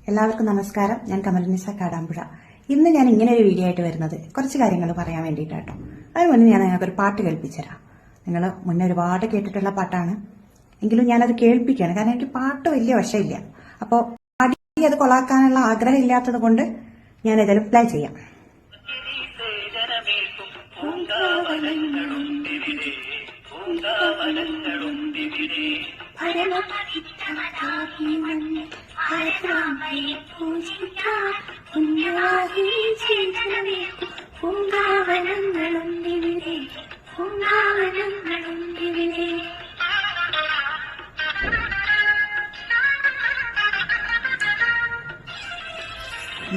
എല്ലാവർക്കും നമസ്കാരം. ഞാൻ കമൽനിസ കാടാമ്പുഴ. ഇന്ന് ഞാൻ ഇങ്ങനെ ഒരു വീഡിയോ ആയിട്ട് വരുന്നത് കുറച്ച് കാര്യങ്ങൾ പറയാൻ വേണ്ടിയിട്ടാട്ടോ. അതിന് മുന്നേ ഞാൻ നിങ്ങൾക്കൊരു പാട്ട് കേൾപ്പിച്ചുതരാം. നിങ്ങൾ മുന്നേ ഒരുപാട് കേട്ടിട്ടുള്ള പാട്ടാണ്, എങ്കിലും ഞാനത് കേൾപ്പിക്കുകയാണ്. കാരണം എനിക്ക് പാട്ട് വലിയ വശമില്ല. അപ്പോൾ പാടി അത് കൊളാക്കാനുള്ള ആഗ്രഹം ഇല്ലാത്തത് കൊണ്ട് ഞാൻ ഏതായാലും പ്ലേ ചെയ്യാം.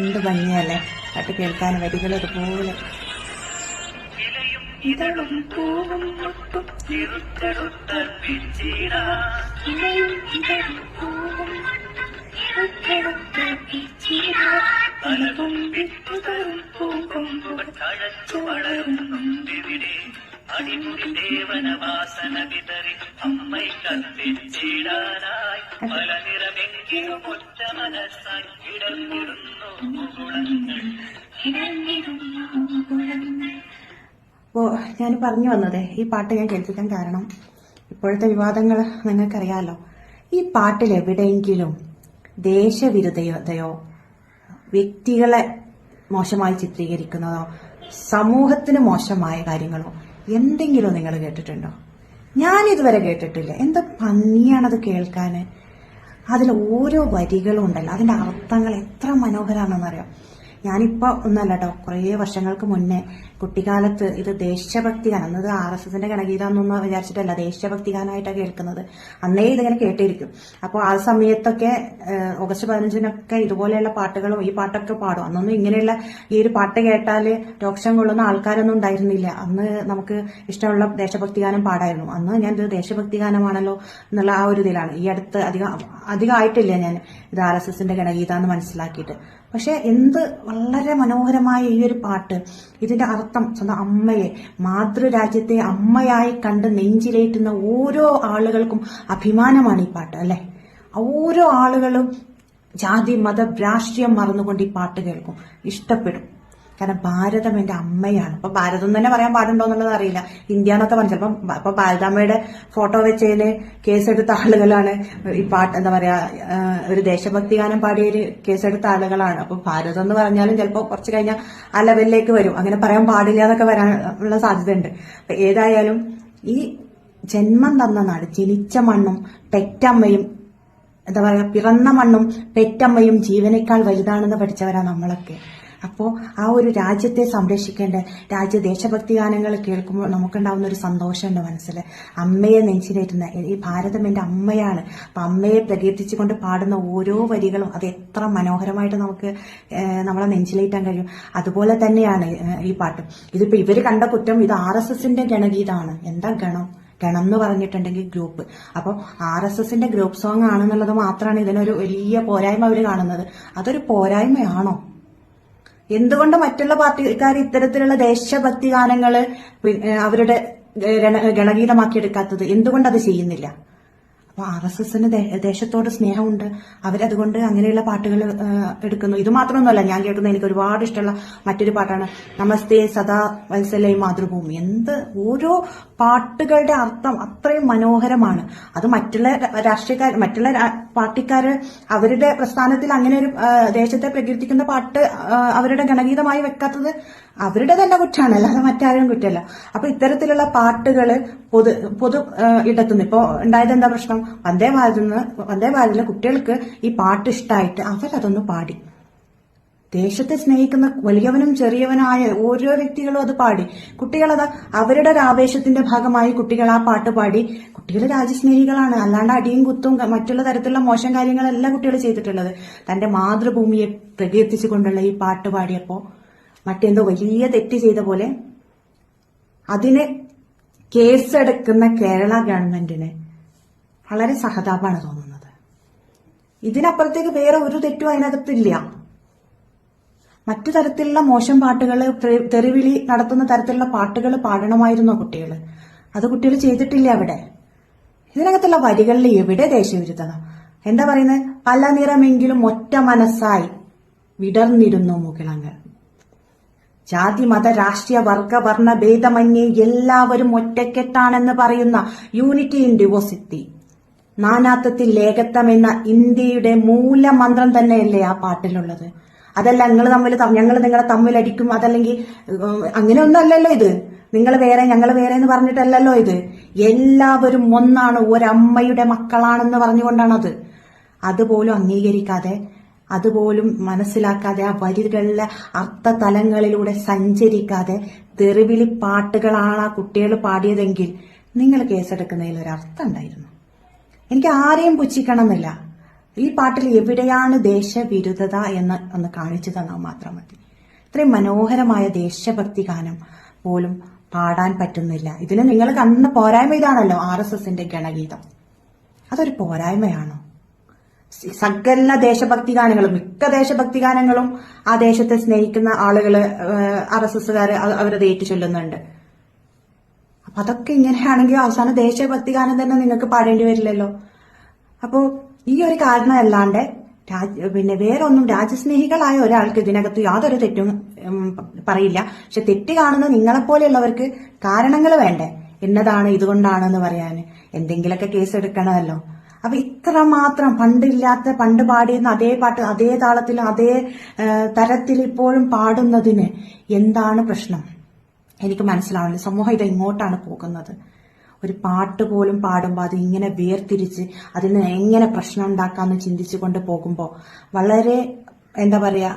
എന്ത് ഭംഗിയല്ലേ പാട്ട് കേൾക്കാൻ, വരികൾ അതുപോലെ. ഇതളും പൂവും മുട്ടും ദേവനവാസന വിതറി അമ്മൈ കത്തിച്ചിടാനായി പല നിറമെങ്കിലും ഒറ്റ മനസ്സായി ഇടന്നിടുന്നു കുളങ്ങൾ. അപ്പോൾ ഞാൻ പറഞ്ഞു വന്നത്, ഈ പാട്ട് ഞാൻ കേൾപ്പിക്കാൻ കാരണം ഇപ്പോഴത്തെ വിവാദങ്ങൾ നിങ്ങൾക്കറിയാമല്ലോ. ഈ പാട്ടിൽ എവിടെയെങ്കിലും ദേശവിരുദ്ധതയോ വ്യക്തികളെ മോശമായി ചിത്രീകരിക്കുന്നതോ സമൂഹത്തിന് മോശമായ കാര്യങ്ങളോ എന്തെങ്കിലും നിങ്ങൾ കേട്ടിട്ടുണ്ടോ? ഞാനിതുവരെ കേട്ടിട്ടില്ല. എന്താ ഭംഗിയാണത് കേൾക്കാൻ. അതിൽ ഓരോ വരികളും ഉണ്ടല്ലോ, അതിന്റെ അർത്ഥങ്ങൾ എത്ര മനോഹരമാണെന്നറിയാം. ഞാനിപ്പോൾ ഒന്നല്ല കേട്ടോ, കുറേ വർഷങ്ങൾക്ക് മുന്നേ കുട്ടിക്കാലത്ത് ഇത് ദേശഭക്തി ഗാനം, അന്നത് RSSന്റെ ഗണഗീതം എന്നൊന്നും വിചാരിച്ചിട്ടല്ല, ദേശഭക്തി ഗാനമായിട്ടാണ് കേൾക്കുന്നത്. അന്നേ ഇതിങ്ങനെ കേട്ടിരിക്കും. അപ്പോൾ ആ സമയത്തൊക്കെ ഓഗസ്റ്റ് 15-നൊക്കെ ഇതുപോലെയുള്ള പാട്ടുകളും ഈ പാട്ടൊക്കെ പാടും. അന്നൊന്നും ഇങ്ങനെയുള്ള ഈ ഒരു പാട്ട് കേട്ടാൽ രോക്ഷം കൊള്ളുന്ന ആൾക്കാരൊന്നും ഉണ്ടായിരുന്നില്ല. അന്ന് നമുക്ക് ഇഷ്ടമുള്ള ദേശഭക്തി ഗാനം പാടായിരുന്നു. അന്ന് ഞാനിത് ദേശഭക്തി ഗാനമാണല്ലോ എന്നുള്ള ആ ഒരു ഇതിലാണ്. ഈ അടുത്ത് അധികമായിട്ടില്ല ഞാൻ ഇത് RSSന്റെ ഗണഗീത എന്ന് മനസ്സിലാക്കിയിട്ട്. പക്ഷെ എന്ത് വളരെ മനോഹരമായ ഈ ഒരു പാട്ട്, ഇതിന്റെ അർത്ഥം സ്വന്തം അമ്മയെ, മാതൃരാജ്യത്തെ അമ്മയായി കണ്ട് നെഞ്ചിലേറ്റുന്ന ഓരോ ആളുകൾക്കും അഭിമാനമാണ് ഈ പാട്ട്, അല്ലെ? ഓരോ ആളുകളും ജാതി മത രാഷ്ട്രീയം മറന്നുകൊണ്ട് ഈ പാട്ട് കേൾക്കും, ഇഷ്ടപ്പെടും. കാരണം ഭാരതം എന്റെ അമ്മയാണ്. അപ്പൊ ഭാരതം തന്നെ പറയാൻ പാടുണ്ടോ എന്നുള്ളത് അറിയില്ല, ഇന്ത്യ എന്നൊക്കെ പറഞ്ഞു. ചിലപ്പം ഇപ്പൊ ഭാരതമ്മയുടെ ഫോട്ടോ വെച്ചതിന് കേസെടുത്ത ആളുകളാണ് ഈ പാട്ട്, എന്താ പറയാ, ഒരു ദേശഭക്തി ഗാനം പാടിയൊരു കേസെടുത്ത ആളുകളാണ്. അപ്പൊ ഭാരതം എന്ന് പറഞ്ഞാലും ചിലപ്പോൾ കുറച്ച് കഴിഞ്ഞാൽ ആ ലെവലിലേക്ക് വരും. അങ്ങനെ പറയാൻ പാടില്ല എന്നൊക്കെ വരാനുള്ള സാധ്യതയുണ്ട്. അപ്പൊ ഏതായാലും ഈ ജന്മം തന്ന നാട്, ജനിച്ച മണ്ണും പെറ്റമ്മയും, എന്താ പറയാ, പിറന്ന മണ്ണും പെറ്റമ്മയും ജീവനേക്കാൾ വലുതാണെന്ന് പഠിച്ചവരാ നമ്മളൊക്കെ. അപ്പോൾ ആ ഒരു രാജ്യത്തെ സംരക്ഷിക്കേണ്ട ദേശഭക്തി ഗാനങ്ങൾ കേൾക്കുമ്പോൾ നമുക്കുണ്ടാവുന്ന ഒരു സന്തോഷമുണ്ട് മനസ്സിൽ. അമ്മയെ നെഞ്ചിലേറ്റുന്ന ഈ ഭാരതം എന്റെ അമ്മയാണ്. അപ്പൊ അമ്മയെ പ്രകീർത്തിച്ചുകൊണ്ട് പാടുന്ന ഓരോ വരികളും അത് എത്ര മനോഹരമായിട്ട് നമുക്ക് നമ്മളെ നെഞ്ചിലേറ്റാൻ കഴിയും. അതുപോലെ തന്നെയാണ് ഈ പാട്ടും. ഇതിപ്പോ ഇവര് കണ്ട കുറ്റം, ഇത് RSSന്റെ ഗണഗീതമാണ്. എന്താ ഗണം എന്ന് പറഞ്ഞിട്ടുണ്ടെങ്കിൽ ഗ്രൂപ്പ്. അപ്പോൾ RSSന്റെ ഗ്രൂപ്പ് സോങ് ആണെന്നുള്ളത് മാത്രമാണ് ഇതിനൊരു വലിയ പോരായ്മ അവർ കാണുന്നത്. അതൊരു പോരായ്മയാണോ? എന്തുകൊണ്ട് മറ്റുള്ള പാർട്ടിക്കാർ ഇത്തരത്തിലുള്ള ദേശഭക്തി ഗാനങ്ങള് അവരുടെ ഗണഗീതമാക്കിയെടുക്കാത്തത്? എന്തുകൊണ്ട് അത് ചെയ്യുന്നില്ല? അപ്പൊ RSSന് ദേശത്തോട് സ്നേഹമുണ്ട്, അവരതുകൊണ്ട് അങ്ങനെയുള്ള പാട്ടുകൾ എടുക്കുന്നു. ഇത് മാത്രമൊന്നുമല്ല, ഞാൻ കേൾക്കുന്ന എനിക്ക് ഒരുപാട് ഇഷ്ടമുള്ള മറ്റൊരു പാട്ടാണ് നമസ്തേ സദാ വത്സലൈ മാതൃഭൂമി. എന്ത് ഓരോ പാട്ടുകളുടെ അർത്ഥം അത്രയും മനോഹരമാണ്. അത് മറ്റുള്ള മറ്റുള്ള പാർട്ടിക്കാര് അവരുടെ പ്രസ്ഥാനത്തിൽ അങ്ങനെ ഒരു ദേശത്തെ പ്രകീർത്തിക്കുന്ന പാട്ട് അവരുടെ ഗണഗീതമായി വെക്കാത്തത് അവരുടെ തന്നെ കുറ്റമാണ്, അല്ലാതെ മറ്റാരും കുറ്റമല്ല. അപ്പൊ ഇത്തരത്തിലുള്ള പാട്ടുകള് പൊതു ഇടത്തുനിന്ന് ഇപ്പോ ഉണ്ടായത് എന്താ പ്രശ്നം? വന്ദേ ഭാരതിലെ കുട്ടികൾക്ക് ഈ പാട്ട് ഇഷ്ടമായിട്ട് അവരതൊന്ന് പാടി. ദേശത്തെ സ്നേഹിക്കുന്ന വലിയവനും ചെറിയവനായ ഓരോ വ്യക്തികളും അത് പാടി. കുട്ടികളത് അവരുടെ ഒരു ആവേശത്തിന്റെ ഭാഗമായി കുട്ടികൾ ആ പാട്ട് പാടി. കുട്ടികൾ രാജ്യസ്നേഹികളാണ്, അല്ലാണ്ട് അടിയും കുത്തും മറ്റുള്ള തരത്തിലുള്ള മോശം കാര്യങ്ങളല്ല കുട്ടികൾ ചെയ്തിട്ടുള്ളത്. തന്റെ മാതൃഭൂമിയെ പ്രകീർത്തിച്ചുകൊണ്ടുള്ള ഈ പാട്ട് പാടിയപ്പോ മറ്റെന്തോ വലിയ തെറ്റ് ചെയ്ത പോലെ അതിന് കേസെടുക്കുന്ന കേരള ഗവൺമെന്റിന് വളരെ സഹതാപമാണ് തോന്നുന്നത്. ഇതിനപ്പുറത്തേക്ക് വേറെ ഒരു തെറ്റും അതിനകത്തില്ല. മറ്റു തരത്തിലുള്ള മോശം പാട്ടുകൾ, തെറിവിളി നടത്തുന്ന തരത്തിലുള്ള പാട്ടുകൾ പാടണമായിരുന്നോ കുട്ടികൾ? അത് കുട്ടികൾ ചെയ്തിട്ടില്ല. അവിടെ ഇതിനകത്തുള്ള വരികളിൽ എവിടെ ദേശവിരുദ്ധത? എന്താ പറയുന്നത്, പല നിറമെങ്കിലും ഒറ്റ മനസ്സായി വിടർന്നിരുന്നു മുകിളങ്ങൾ. ജാതി മത രാഷ്ട്രീയ വർഗ വർണ്ണ ഭേദമന്യേ എല്ലാവരും ഒറ്റക്കെട്ടാണെന്ന് പറയുന്ന യൂണിറ്റി ഇൻ ഡിവേഴ്സിറ്റി, നാനാത്വത്തിൽ ഏകത്വം എന്ന ഇന്ത്യയുടെ മൂലമന്ത്രം തന്നെയല്ലേ ആ പാട്ടിലുള്ളത്. അതല്ല ഞങ്ങൾ നിങ്ങളെ തമ്മിലടിക്കും, അതല്ലെങ്കിൽ അങ്ങനെ ഒന്നല്ലല്ലോ ഇത്. നിങ്ങൾ വേറെ ഞങ്ങൾ വേറെ എന്ന് പറഞ്ഞിട്ടല്ലല്ലോ ഇത്. എല്ലാവരും ഒന്നാണ്, ഒരമ്മയുടെ മക്കളാണെന്ന് പറഞ്ഞുകൊണ്ടാണത്. അതുപോലും അംഗീകരിക്കാതെ, അതുപോലും മനസ്സിലാക്കാതെ, ആ വരികളിലെ അർത്ഥതലങ്ങളിലൂടെ സഞ്ചരിക്കാതെ തെറിവിളി പാട്ടുകളാണ് ആ കുട്ടികൾ പാടിയതെങ്കിൽ നിങ്ങൾ കേസെടുക്കുന്നതിൽ ഒരു അർത്ഥം ഉണ്ടായിരുന്നു. എനിക്ക് ആരെയും പുച്ഛിക്കണമെന്നില്ല. ഈ പാട്ടിൽ എവിടെയാണ് ദേശവിരുദ്ധത എന്ന് ഒന്ന് കാണിച്ചു തന്നാൽ മാത്രം മതി. ഇത്രയും മനോഹരമായ ദേശഭക്തി ഗാനം പോലും പാടാൻ പറ്റുന്നില്ല. ഇതിന് നിങ്ങൾ കണ്ട പോരായ്മ ഇതാണല്ലോ, RSSന്റെ ഗണഗീതം. അതൊരു പോരായ്മയാണോ? സകല ദേശഭക്തി ഗാനങ്ങളും, മിക്ക ദേശഭക്തി ഗാനങ്ങളും ആ ദേശത്തെ സ്നേഹിക്കുന്ന ആളുകള്, RSSകാര് അവരത് ഏറ്റു ചൊല്ലുന്നുണ്ട്. അപ്പൊ അതൊക്കെ ഇങ്ങനെയാണെങ്കിൽ അവസാനം ദേശഭക്തി ഗാനം തന്നെ നിങ്ങൾക്ക് പാടേണ്ടി വരില്ലല്ലോ. അപ്പോ ഈ ഒരു കാരണമല്ലാണ്ട് പിന്നെ വേറൊന്നും, രാജ്യസ്നേഹികളായ ഒരാൾക്ക് ഇതിനകത്ത് യാതൊരു തെറ്റും പറയില്ല. പക്ഷെ തെറ്റ് കാണുന്ന നിങ്ങളെപ്പോലെയുള്ളവർക്ക് കാരണങ്ങൾ വേണ്ടേ, എന്നതാണ് ഇതുകൊണ്ടാണെന്ന് പറയാൻ. എന്തെങ്കിലുമൊക്കെ കേസ് എടുക്കണമല്ലോ. അപ്പൊ ഇത്രമാത്രം പണ്ട് പാടിയിരുന്ന അതേ പാട്ട് അതേ താളത്തിൽ അതേ തരത്തിൽ ഇപ്പോഴും പാടുന്നതിന് എന്താണ് പ്രശ്നം? എനിക്ക് മനസ്സിലാവില്ല. സമൂഹം ഇത് എങ്ങോട്ടാണ് പോകുന്നത്? ഒരു പാട്ട് പോലും പാടുമ്പോൾ അത് ഇങ്ങനെ വേർതിരിച്ച് അതിന് എങ്ങനെ പ്രശ്നം ഉണ്ടാക്കാമെന്ന് ചിന്തിച്ചു കൊണ്ട് പോകുമ്പോൾ വളരെ എന്താ പറയാ,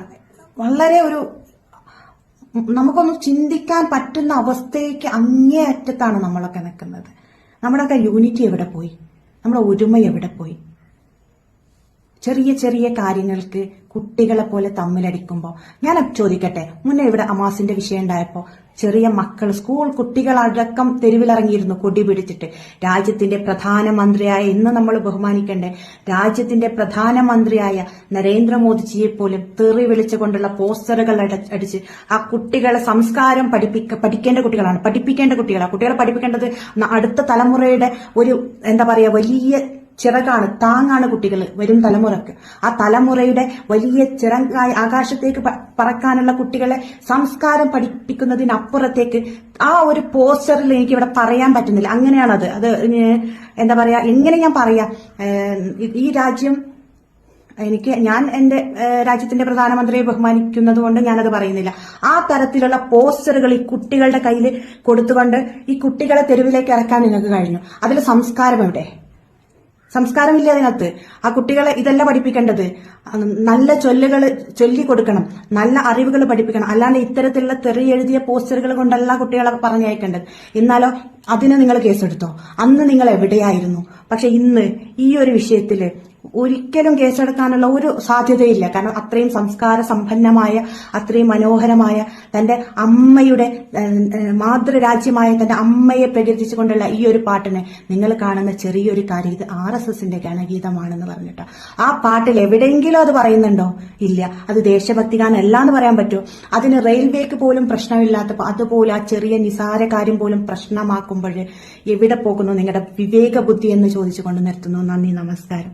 വളരെ ഒരു നമുക്കൊന്ന് ചിന്തിക്കാൻ പറ്റുന്ന അവസ്ഥയ്ക്ക് അങ്ങേ അറ്റത്താണ് നമ്മളൊക്കെ നിൽക്കുന്നത്. നമ്മുടെയൊക്കെ യൂണിറ്റി എവിടെ പോയി? നമ്മുടെ ഒരുമ എവിടെ പോയി? ചെറിയ ചെറിയ കാര്യങ്ങൾക്ക് കുട്ടികളെ പോലെ തമ്മിലടിക്കുമ്പോൾ ഞാൻ ചോദിക്കട്ടെ, മുന്നേ ഇവിടെ അമാസിന്റെ വിഷയം ഉണ്ടായപ്പോൾ ചെറിയ മക്കൾ, സ്കൂൾ കുട്ടികളടക്കം തെരുവിലിറങ്ങിയിരുന്നു കൊടി പിടിച്ചിട്ട്. രാജ്യത്തിന്റെ പ്രധാനമന്ത്രിയായ, ഇന്ന് നമ്മൾ ബഹുമാനിക്കേണ്ട രാജ്യത്തിന്റെ പ്രധാനമന്ത്രിയായ നരേന്ദ്രമോദിജിയെ പോലും തെറി വിളിച്ചുകൊണ്ടുള്ള പോസ്റ്ററുകൾ അടിച്ച് ആ കുട്ടികളെ സംസ്കാരം പഠിക്കേണ്ട കുട്ടികളാണ്, പഠിപ്പിക്കേണ്ട കുട്ടികളാണ്. കുട്ടികളെ പഠിപ്പിക്കേണ്ടത് അടുത്ത തലമുറയുടെ ഒരു എന്താ പറയാ വലിയ ചിറകാണ്, താങ്ങാണ് കുട്ടികൾ, വരും തലമുറക്ക്. ആ തലമുറയുടെ വലിയ ചിറകായി ആകാശത്തേക്ക് പറക്കാനുള്ള കുട്ടികളെ സംസ്കാരം പഠിപ്പിക്കുന്നതിനപ്പുറത്തേക്ക് ആ ഒരു പോസ്റ്ററിൽ എനിക്ക് ഇവിടെ പറയാൻ പറ്റുന്നില്ല. അങ്ങനെയാണത്. അത് എന്താ പറയാ, എങ്ങനെ ഞാൻ പറയാ, ഈ രാജ്യം ഞാൻ എന്റെ രാജ്യത്തിന്റെ പ്രധാനമന്ത്രിയെ ബഹുമാനിക്കുന്നത് കൊണ്ട് ഞാനത് പറയുന്നില്ല. ആ തരത്തിലുള്ള പോസ്റ്ററുകൾ ഈ കുട്ടികളുടെ കയ്യിൽ കൊടുത്തുകൊണ്ട് ഈ കുട്ടികളെ തെരുവിലേക്ക് ഇറക്കാൻ നിങ്ങൾക്ക് കഴിഞ്ഞു. അതിൽ സംസ്കാരം എവിടെ? സംസ്കാരമില്ല അതിനകത്ത്. ആ കുട്ടികളെ ഇതല്ല പഠിപ്പിക്കേണ്ടത്. നല്ല ചൊല്ലുകൾ ചൊല്ലിക്കൊടുക്കണം, നല്ല അറിവുകൾ പഠിപ്പിക്കണം. അല്ലാണ്ട് ഇത്തരത്തിലുള്ള തെറി എഴുതിയ പോസ്റ്ററുകൾ കൊണ്ടല്ല കുട്ടികളെ പറഞ്ഞയക്കേണ്ടത്. എന്നാലോ അതിന് നിങ്ങൾ കേസെടുത്തോ? അന്ന് നിങ്ങൾ എവിടെയായിരുന്നു? പക്ഷെ ഇന്ന് ഈ ഒരു വിഷയത്തില് ഒരിക്കലും കേസെടുക്കാനുള്ള ഒരു സാധ്യതയില്ല. കാരണം അത്രയും സംസ്കാര സമ്പന്നമായ, അത്രയും മനോഹരമായ, തന്റെ അമ്മയുടെ മാതൃരാജ്യമായ തന്റെ അമ്മയെ പ്രകീർത്തിച്ചുകൊണ്ടുള്ള ഈ ഒരു പാട്ടിന് നിങ്ങൾ കാണുന്ന ചെറിയൊരു കാര്യം, ഇത് RSSന്റെ ഗണഗീതമാണെന്ന് പറഞ്ഞിട്ട് ആ പാട്ടിൽ എവിടെയെങ്കിലും അത് പറയുന്നുണ്ടോ? ഇല്ല. അത് ദേശഭക്തി ഗാനമല്ല എന്ന് പറയാൻ പറ്റുമോ? അതിന് റെയിൽവേക്ക് പോലും പ്രശ്നമില്ലാത്തപ്പോൾ അതുപോലെ ആ ചെറിയ നിസാര കാര്യം പോലും പ്രശ്നമാക്കുമ്പോൾ എവിടെ പോകുന്നു നിങ്ങളുടെ വിവേക ബുദ്ധി എന്ന് ചോദിച്ചുകൊണ്ട് നിർത്തുന്നു. നന്ദി, നമസ്കാരം.